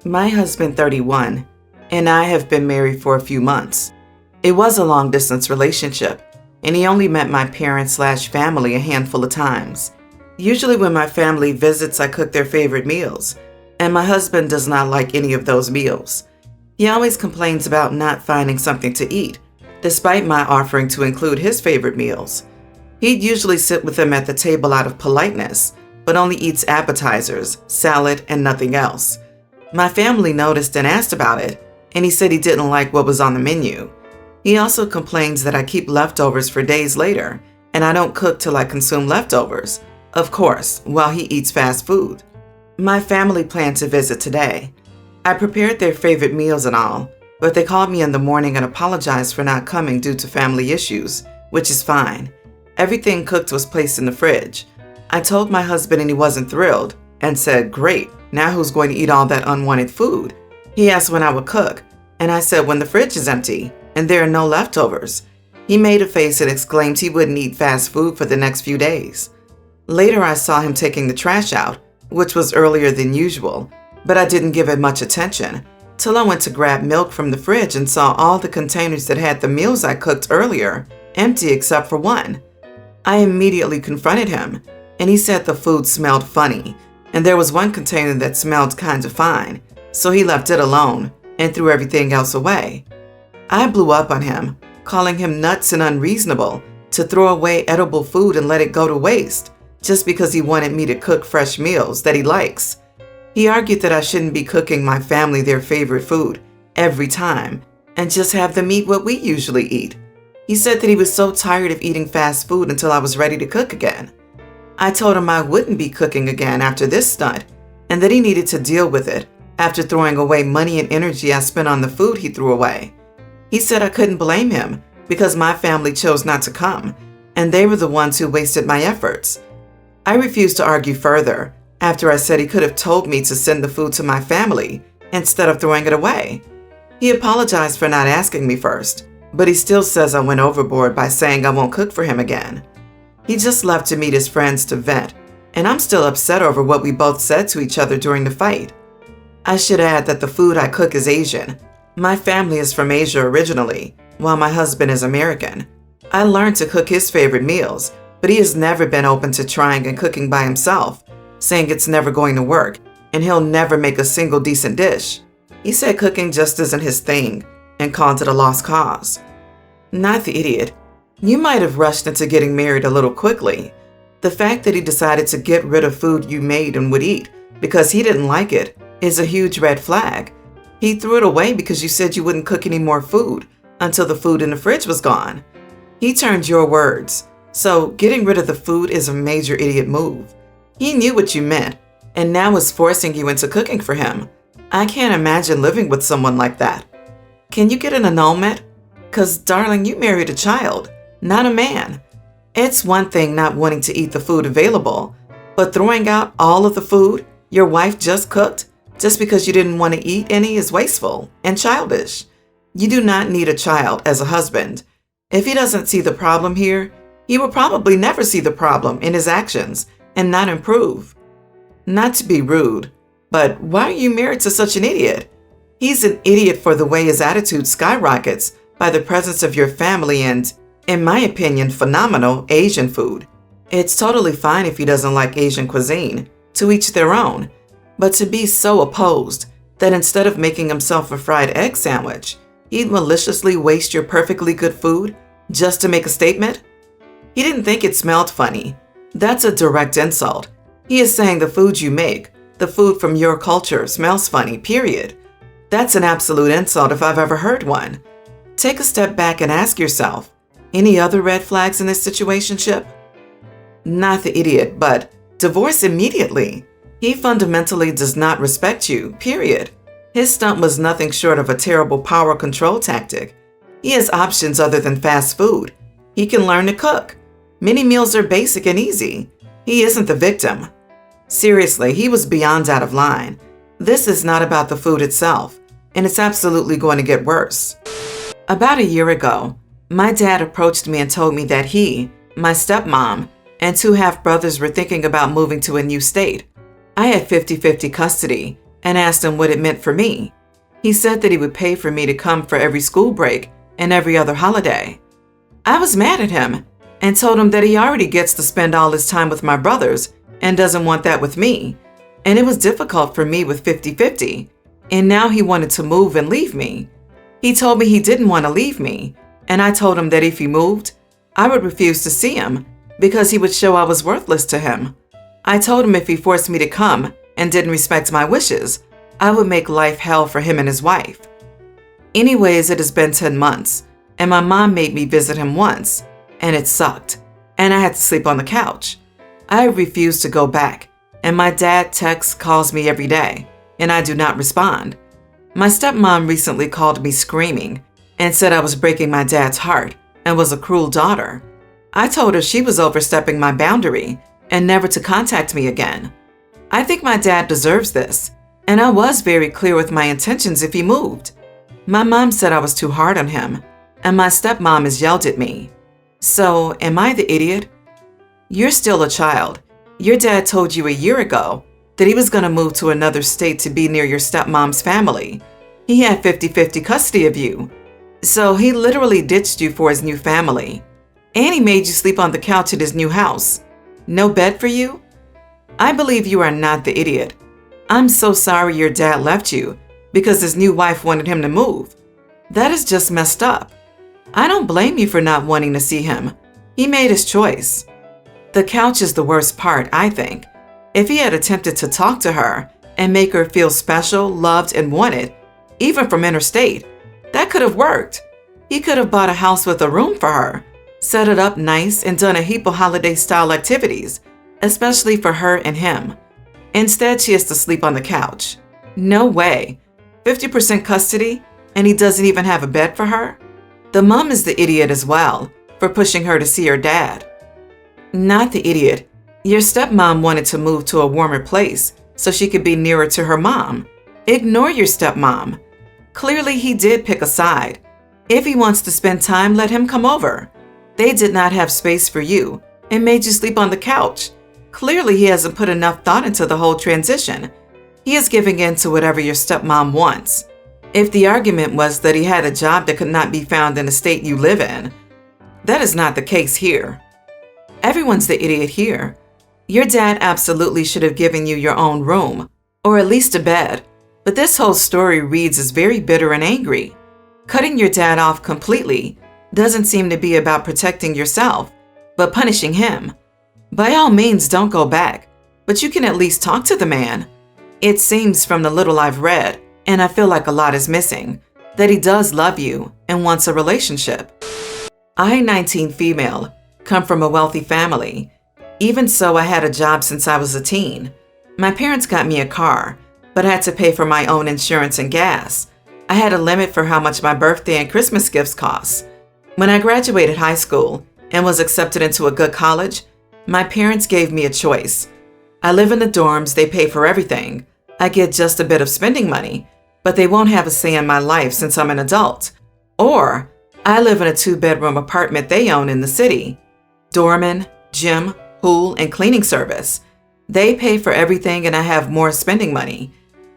My husband, 31, and I have been married for a few months. It was a long-distance relationship, and he only met my parents/family a handful of times. Usually when my family visits, I cook their favorite meals, and my husband does not like any of those meals. He always complains about not finding something to eat, despite my offering to include his favorite meals. He'd usually sit with them at the table out of politeness, but only eats appetizers, salad, and nothing else. My family noticed and asked about it, and he said he didn't like what was on the menu. He also complains that I keep leftovers for days later, and I don't cook till I consume leftovers, of course, while he eats fast food. My family planned to visit today. I prepared their favorite meals and all, but they called me in the morning and apologized for not coming due to family issues, which is fine. Everything cooked was placed in the fridge. I told my husband and he wasn't thrilled, and said, "Great, now who's going to eat all that unwanted food?" He asked when I would cook, and I said when the fridge is empty and there are no leftovers. He made a face and exclaimed he wouldn't eat fast food for the next few days. Later I saw him taking the trash out, which was earlier than usual, but I didn't give it much attention, till I went to grab milk from the fridge and saw all the containers that had the meals I cooked earlier empty except for one. I immediately confronted him, and he said the food smelled funny, and there was one container that smelled kind of fine, so he left it alone and threw everything else away. I blew up on him, calling him nuts and unreasonable to throw away edible food and let it go to waste, just because he wanted me to cook fresh meals that he likes. He argued that I shouldn't be cooking my family their favorite food every time and just have them eat what we usually eat. He said that he was so tired of eating fast food until I was ready to cook again. I told him I wouldn't be cooking again after this stunt, and that he needed to deal with it after throwing away money and energy I spent on the food he threw away. He said I couldn't blame him because my family chose not to come, and they were the ones who wasted my efforts. I refused to argue further after I said he could have told me to send the food to my family instead of throwing it away. He apologized for not asking me first, but he still says I went overboard by saying I won't cook for him again. He just left to meet his friends to vent, and I'm still upset over what we both said to each other during the fight. I should add that the food I cook is Asian. My family is from Asia originally, while my husband is American. I learned to cook his favorite meals, but he has never been open to trying and cooking by himself, saying it's never going to work, and he'll never make a single decent dish. He said cooking just isn't his thing, and called it a lost cause. Not the idiot. You might have rushed into getting married a little quickly. The fact that he decided to get rid of food you made and would eat because he didn't like it is a huge red flag. He threw it away because you said you wouldn't cook any more food until the food in the fridge was gone. He turned your words, so getting rid of the food is a major idiot move. He knew what you meant, and now is forcing you into cooking for him. I can't imagine living with someone like that. Can you get an annulment? 'Cause darling, you married a child, not a man. It's one thing not wanting to eat the food available, but throwing out all of the food your wife just cooked just because you didn't want to eat any is wasteful and childish. You do not need a child as a husband. If he doesn't see the problem here, he will probably never see the problem in his actions and not improve. Not to be rude, but why are you married to such an idiot? He's an idiot for the way his attitude skyrockets by the presence of your family and, in my opinion, phenomenal Asian food. It's totally fine if he doesn't like Asian cuisine, to each their own, but to be so opposed that instead of making himself a fried egg sandwich, he'd maliciously waste your perfectly good food just to make a statement? He didn't think it smelled funny. That's a direct insult. He is saying the food you make, the food from your culture, smells funny, period. That's an absolute insult if I've ever heard one. Take a step back and ask yourself, any other red flags in this situationship? Not the idiot, but divorce immediately. He fundamentally does not respect you, period. His stunt was nothing short of a terrible power control tactic. He has options other than fast food. He can learn to cook. Many meals are basic and easy. He isn't the victim. Seriously, he was beyond out of line. This is not about the food itself, and it's absolutely going to get worse. About a year ago, my dad approached me and told me that he, my stepmom, and two half-brothers were thinking about moving to a new state. I had 50-50 custody, and asked him what it meant for me. He said that he would pay for me to come for every school break and every other holiday. I was mad at him and told him that he already gets to spend all his time with my brothers and doesn't want that with me. And it was difficult for me with 50-50. And now he wanted to move and leave me. He told me he didn't want to leave me. And I told him that if he moved, I would refuse to see him because he would show I was worthless to him. I told him if he forced me to come and didn't respect my wishes, I would make life hell for him and his wife. Anyways, it has been 10 months, and my mom made me visit him once, and it sucked, and I had to sleep on the couch. I refused to go back, and my dad texts, calls me every day, and I do not respond. My stepmom recently called me screaming and said I was breaking my dad's heart and was a cruel daughter. I told her she was overstepping my boundary and never to contact me again. I think my dad deserves this, and I was very clear with my intentions if he moved. My mom said I was too hard on him, and my stepmom has yelled at me. So, am I the idiot? You're still a child. Your dad told you a year ago that he was going to move to another state to be near your stepmom's family. He had 50-50 custody of you. So he literally ditched you for his new family. And he made you sleep on the couch at his new house. No bed for you? I believe you are not the idiot. I'm so sorry your dad left you because his new wife wanted him to move. That is just messed up. I don't blame you for not wanting to see him. He made his choice. The couch is the worst part, I think. If he had attempted to talk to her and make her feel special, loved, and wanted, even from interstate, that could have worked. He could have bought a house with a room for her, set it up nice, and done a heap of holiday-style activities, especially for her and him. Instead, she has to sleep on the couch. No way. 50% custody, and he doesn't even have a bed for her? The mom is the idiot as well, for pushing her to see her dad. Not the idiot. Your stepmom wanted to move to a warmer place so she could be nearer to her mom. Ignore your stepmom. Clearly, he did pick a side. If he wants to spend time, let him come over. They did not have space for you and made you sleep on the couch. Clearly, he hasn't put enough thought into the whole transition. He is giving in to whatever your stepmom wants. If the argument was that he had a job that could not be found in the state you live in, that is not the case here. Everyone's the idiot here. Your dad absolutely should have given you your own room, or at least a bed. But this whole story reads as very bitter and angry. Cutting your dad off completely doesn't seem to be about protecting yourself, but punishing him. By all means, don't go back, but you can at least talk to the man. It seems from the little I've read, and I feel like a lot is missing, that he does love you and wants a relationship. I, 19 female, come from a wealthy family. Even so, I had a job since I was a teen. My parents got me a car, but I had to pay for my own insurance and gas. I had a limit for how much my birthday and Christmas gifts cost. When I graduated high school and was accepted into a good college, my parents gave me a choice. I live in the dorms, they pay for everything. I get just a bit of spending money, but they won't have a say in my life since I'm an adult. Or I live in a 2-bedroom apartment they own in the city. Doorman, gym, pool, and cleaning service. They pay for everything and I have more spending money.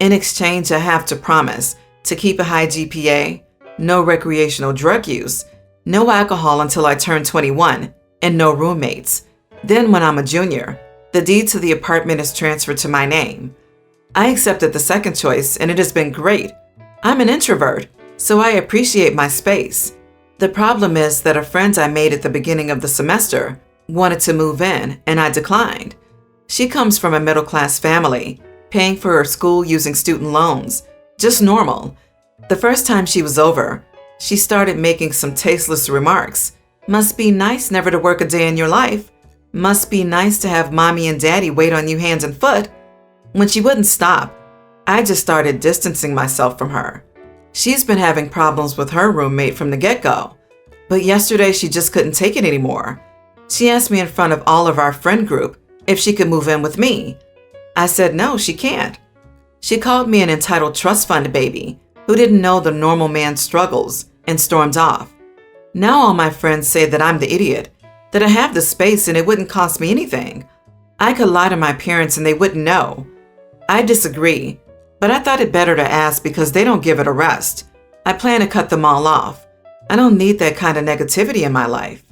In exchange, I have to promise to keep a high GPA, no recreational drug use, no alcohol until I turn 21, and no roommates. Then when I'm a junior, the deed to the apartment is transferred to my name. I accepted the second choice and it has been great. I'm an introvert, so I appreciate my space. The problem is that a friend I made at the beginning of the semester wanted to move in and I declined. She comes from a middle-class family, paying for her school using student loans, just normal. The first time she was over, she started making some tasteless remarks. Must be nice never to work a day in your life. Must be nice to have mommy and daddy wait on you hands and foot. When she wouldn't stop, I just started distancing myself from her. She's been having problems with her roommate from the get-go. But yesterday she just couldn't take it anymore. She asked me in front of all of our friend group if she could move in with me. I said no, she can't. She called me an entitled trust fund baby who didn't know the normal man's struggles and stormed off. Now all my friends say that I'm the idiot, that I have the space and it wouldn't cost me anything. I could lie to my parents and they wouldn't know. I disagree. But I thought it better to ask because they don't give it a rest. I plan to cut them all off. I don't need that kind of negativity in my life.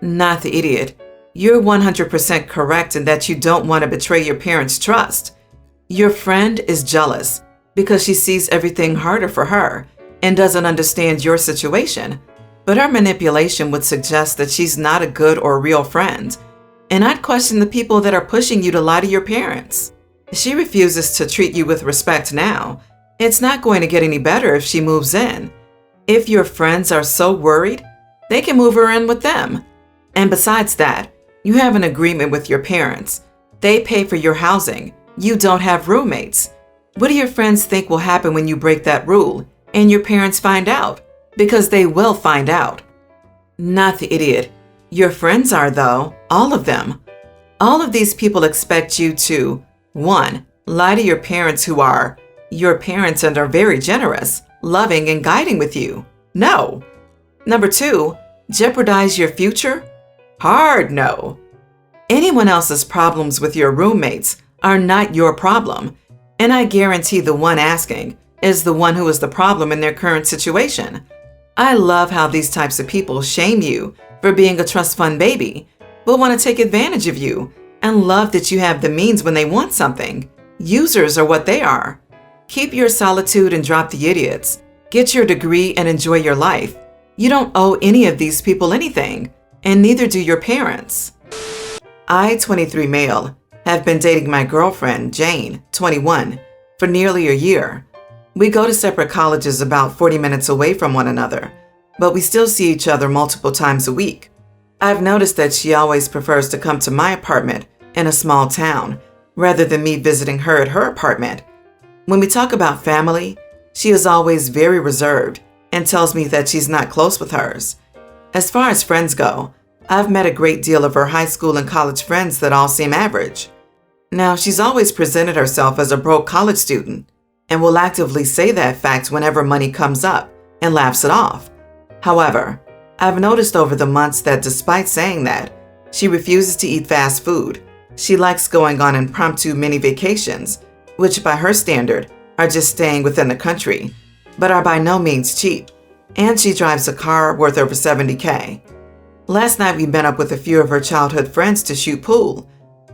Not the idiot. You're 100% correct in that you don't want to betray your parents' trust. Your friend is jealous because she sees everything harder for her and doesn't understand your situation. But her manipulation would suggest that she's not a good or real friend. And I'd question the people that are pushing you to lie to your parents. She refuses to treat you with respect now. It's not going to get any better if she moves in. If your friends are so worried, they can move her in with them. And besides that, you have an agreement with your parents. They pay for your housing. You don't have roommates. What do your friends think will happen when you break that rule and your parents find out? Because they will find out. Not the idiot. Your friends are, though, all of them. All of these people expect you to 1. Lie to your parents who are your parents and are very generous, loving, and guiding with you. No. Number 2, jeopardize your future? Hard no. Anyone else's problems with your roommates are not your problem, and I guarantee the one asking is the one who is the problem in their current situation. I love how these types of people shame you for being a trust fund baby, but want to take advantage of you and love that you have the means when they want something. Users are what they are. Keep your solitude and drop the idiots. Get your degree and enjoy your life. You don't owe any of these people anything, and neither do your parents. I, 23 male, have been dating my girlfriend, Jane, 21, for nearly a year. We go to separate colleges about 40 minutes away from one another, but we still see each other multiple times a week. I've noticed that she always prefers to come to my apartment in a small town, rather than me visiting her at her apartment. When we talk about family, she is always very reserved and tells me that she's not close with hers. As far as friends go, I've met a great deal of her high school and college friends that all seem average. Now, she's always presented herself as a broke college student and will actively say that fact whenever money comes up and laughs it off. However, I've noticed over the months that despite saying that, she refuses to eat fast food. She likes going on impromptu mini vacations, which by her standard are just staying within the country, but are by no means cheap. And she drives a car worth over $70K. Last night we met up with a few of her childhood friends to shoot pool.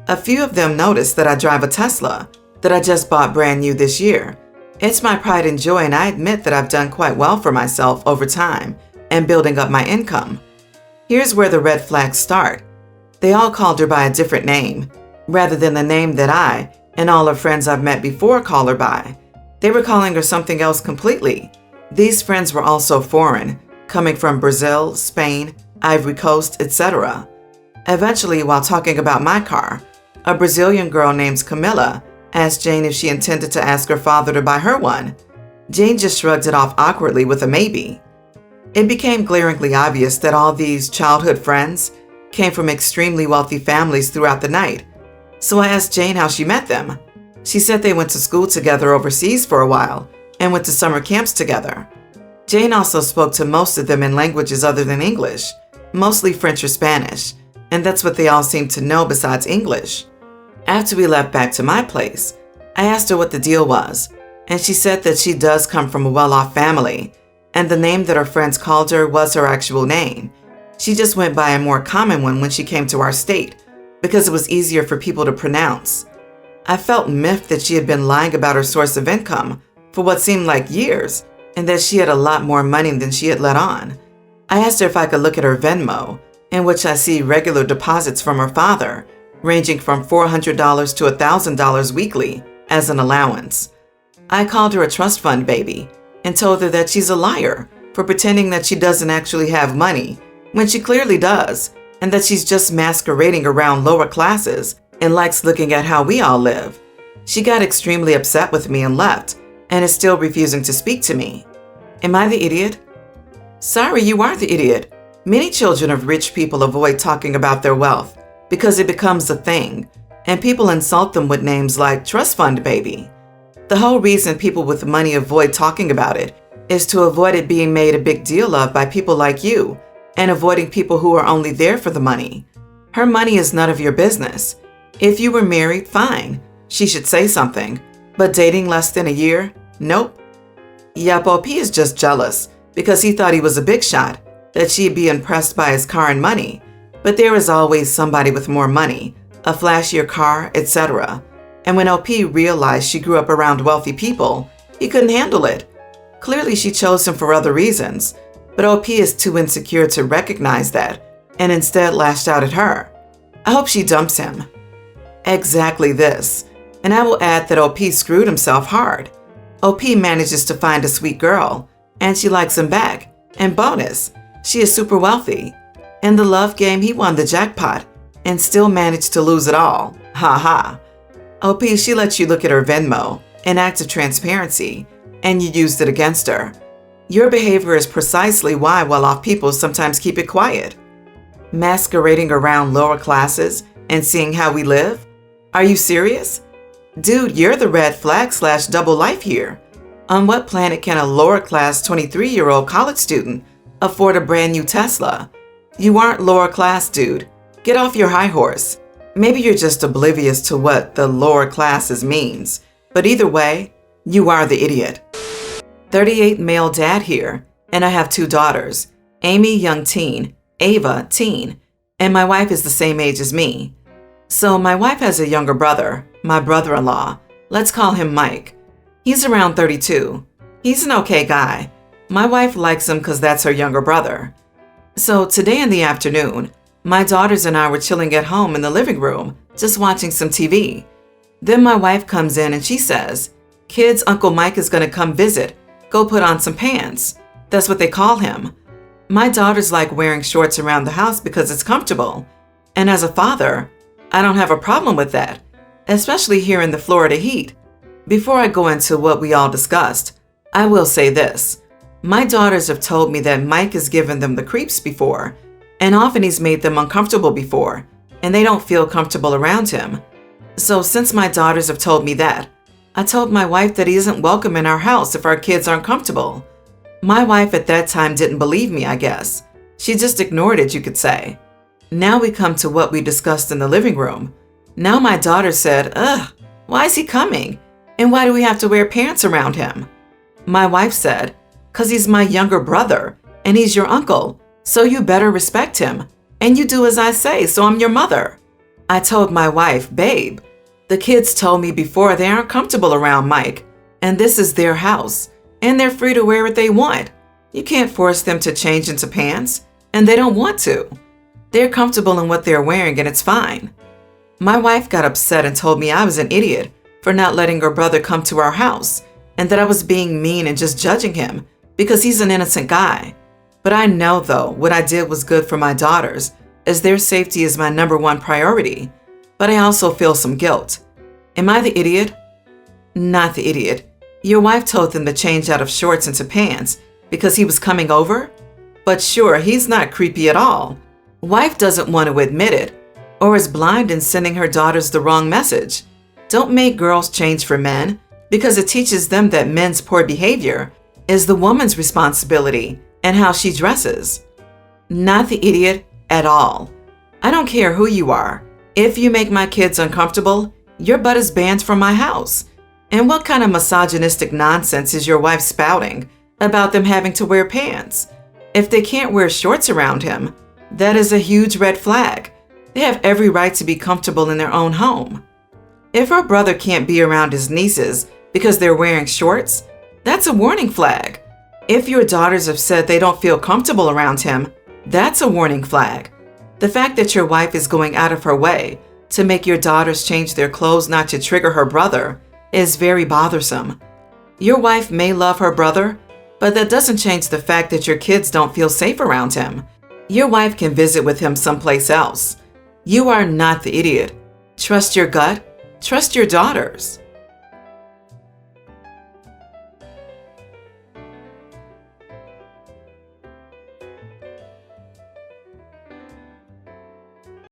A few of them noticed that I drive a Tesla that I just bought brand new this year. It's my pride and joy, and I admit that I've done quite well for myself over time and building up my income. Here's where the red flags start. They all called her by a different name, rather than the name that I and all her friends I've met before call her by. They were calling her something else completely. These friends were also foreign, coming from Brazil, Spain, Ivory Coast, etc. Eventually, while talking about my car, a Brazilian girl named Camilla asked Jane if she intended to ask her father to buy her one. Jane just shrugged it off awkwardly with a maybe. It became glaringly obvious that all these childhood friends came from extremely wealthy families throughout the night. So I asked Jane how she met them. She said they went to school together overseas for a while and went to summer camps together. Jane also spoke to most of them in languages other than English, mostly French or Spanish, and that's what they all seemed to know besides English. After we left back to my place, I asked her what the deal was, and she said that she does come from a well-off family, and the name that her friends called her was her actual name. She just went by a more common one when she came to our state, because it was easier for people to pronounce. I felt miffed that she had been lying about her source of income for what seemed like years, and that she had a lot more money than she had let on. I asked her if I could look at her Venmo, in which I see regular deposits from her father, ranging from $400 to $1,000 weekly as an allowance. I called her a trust fund baby and told her that she's a liar for pretending that she doesn't actually have money when she clearly does, and that she's just masquerading around lower classes and likes looking at how we all live. She got extremely upset with me and left, and is still refusing to speak to me. Am I the idiot? Sorry, you are the idiot. Many children of rich people avoid talking about their wealth because it becomes a thing, and people insult them with names like trust fund baby. The whole reason people with money avoid talking about it is to avoid it being made a big deal of by people like you, and avoiding people who are only there for the money. Her money is none of your business. If you were married, fine. She should say something. But dating less than a year? Nope. Yep, OP is just jealous because he thought he was a big shot, that she'd be impressed by his car and money. But there is always somebody with more money, a flashier car, etc. And when OP realized she grew up around wealthy people, he couldn't handle it. Clearly she chose him for other reasons, but OP is too insecure to recognize that and instead lashed out at her. I hope she dumps him. Exactly this. And I will add that OP screwed himself hard. OP manages to find a sweet girl, and she likes him back. And bonus, she is super wealthy. In the love game, he won the jackpot and still managed to lose it all. Ha ha. OP, she lets you look at her Venmo, an act of transparency, and you used it against her. Your behavior is precisely why well-off people sometimes keep it quiet. Masquerading around lower classes and seeing how we live? Are you serious? Dude, you're the red flag / double life here. On what planet can a lower class 23-year-old college student afford a brand new Tesla? You aren't lower class, dude. Get off your high horse. Maybe you're just oblivious to what the lower classes means. But either way, you are the idiot. 38 male dad here, and I have 2 daughters. Amy, young teen. Ava, teen. And my wife is the same age as me. So my wife has a younger brother, my brother-in-law. Let's call him Mike. He's around 32. He's an okay guy. My wife likes him because that's her younger brother. So today in the afternoon, my daughters and I were chilling at home in the living room, just watching some TV. Then my wife comes in and she says, "Kids, Uncle Mike is going to come visit. Go put on some pants." That's what they call him. My daughters like wearing shorts around the house because it's comfortable. And as a father, I don't have a problem with that, especially here in the Florida heat. Before I go into what we all discussed, I will say this. My daughters have told me that Mike has given them the creeps before, and often he's made them uncomfortable before, and they don't feel comfortable around him. So since my daughters have told me that, I told my wife that he isn't welcome in our house if our kids aren't comfortable. My wife at that time didn't believe me, I guess. She just ignored it, you could say. Now we come to what we discussed in the living room. Now my daughter said, "Ugh, why is he coming? And why do we have to wear pants around him?" My wife said, "'Cause he's my younger brother, and he's your uncle, so you better respect him. And you do as I say, so I'm your mother." I told my wife, "Babe, the kids told me before they aren't comfortable around Mike, and this is their house, and they're free to wear what they want. You can't force them to change into pants, and they don't want to. They're comfortable in what they're wearing, and it's fine." My wife got upset and told me I was an idiot for not letting her brother come to our house, and that I was being mean and just judging him because he's an innocent guy. But I know, though, what I did was good for my daughters, as their safety is my #1 priority. But I also feel some guilt. Am I the idiot? Not the idiot. Your wife told them to change out of shorts into pants because he was coming over? But sure, he's not creepy at all. Wife doesn't want to admit it, or is blind in sending her daughters the wrong message. Don't make girls change for men, because it teaches them that men's poor behavior is the woman's responsibility and how she dresses. Not the idiot at all. I don't care who you are. If you make my kids uncomfortable, your butt is banned from my house. And what kind of misogynistic nonsense is your wife spouting about them having to wear pants? If they can't wear shorts around him, that is a huge red flag. They have every right to be comfortable in their own home. If her brother can't be around his nieces because they're wearing shorts, that's a warning flag. If your daughters have said they don't feel comfortable around him, that's a warning flag. The fact that your wife is going out of her way to make your daughters change their clothes not to trigger her brother is very bothersome. Your wife may love her brother, but that doesn't change the fact that your kids don't feel safe around him. Your wife can visit with him someplace else. You are not the idiot. Trust your gut. Trust your daughters.